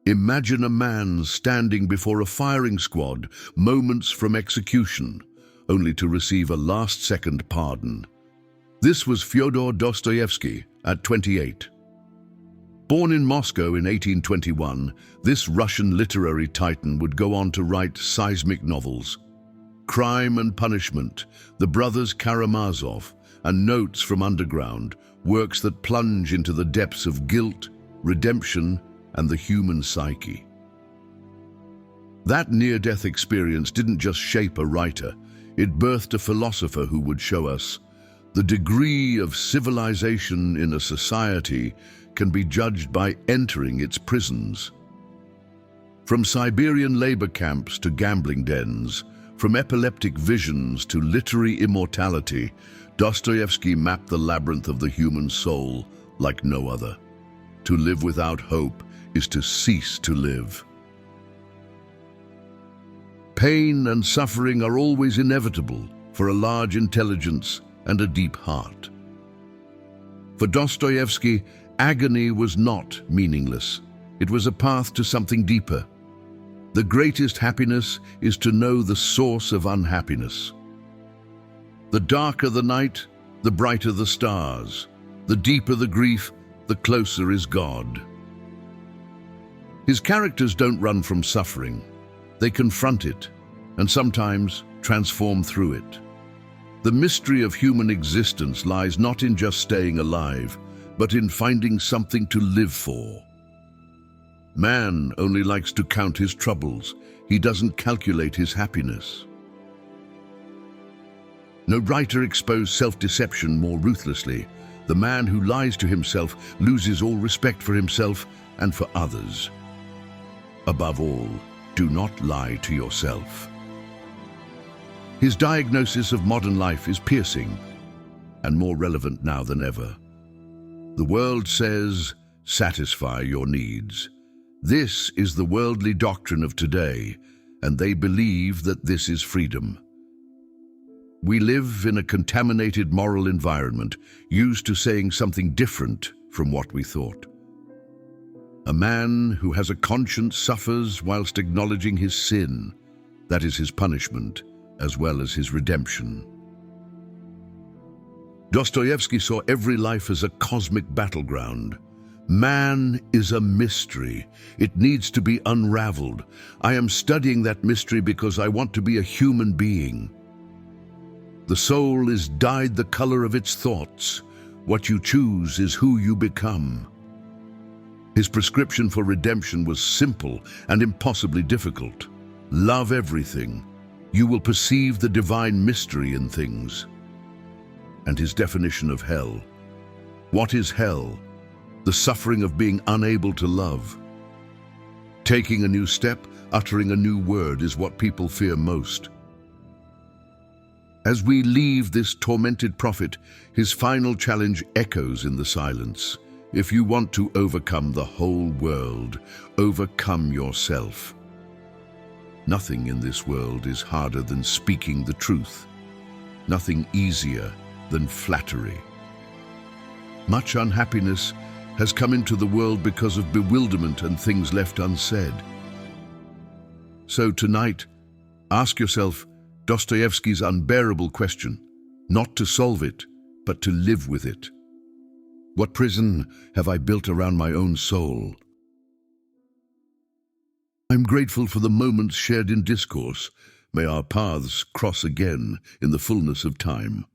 Imagine a man standing before a firing squad moments from execution, only to receive a last-second pardon. This was Fyodor Dostoevsky at 28. Born in Moscow in 1821, this Russian literary titan would go on to write seismic novels, Crime and Punishment, The Brothers Karamazov, and Notes from Underground, works that plunge into the depths of guilt, redemption, and the human psyche. That near-death experience didn't just shape a writer, it birthed a philosopher who would show us the degree of civilization in a society can be judged by entering its prisons. From Siberian labor camps to gambling dens, from epileptic visions to literary immortality, Dostoevsky mapped the labyrinth of the human soul like no other. To live without hope is to cease to live. Pain and suffering are always inevitable for a large intelligence and a deep heart. For Dostoevsky, agony was not meaningless. It was a path to something deeper. The greatest happiness is to know the source of unhappiness. The darker the night, the brighter the stars. The deeper the grief, the closer is God. His characters don't run from suffering. They confront it, and sometimes transform through it. The mystery of human existence lies not in just staying alive, but in finding something to live for. Man only likes to count his troubles. He doesn't calculate his happiness. No writer exposed self-deception more ruthlessly. The man who lies to himself loses all respect for himself and for others. Above all, do not lie to yourself. His diagnosis of modern life is piercing and more relevant now than ever. The world says, satisfy your needs. This is the worldly doctrine of today, and they believe that this is freedom. We live in a contaminated moral environment, used to saying something different from what we thought. A man who has a conscience suffers whilst acknowledging his sin. That is his punishment, as well as his redemption. Dostoevsky saw every life as a cosmic battleground. Man is a mystery. It needs to be unraveled. I am studying that mystery because I want to be a human being. The soul is dyed the color of its thoughts. What you choose is who you become. His prescription for redemption was simple and impossibly difficult. Love everything. You will perceive the divine mystery in things. And his definition of hell. What is hell? The suffering of being unable to love. Taking a new step, uttering a new word is what people fear most. As we leave this tormented prophet, his final challenge echoes in the silence. If you want to overcome the whole world, overcome yourself. Nothing in this world is harder than speaking the truth. Nothing easier than flattery. Much unhappiness has come into the world because of bewilderment and things left unsaid. So tonight, ask yourself Dostoevsky's unbearable question, not to solve it, but to live with it. What prison have I built around my own soul? I'm grateful for the moments shared in discourse. May our paths cross again in the fullness of time.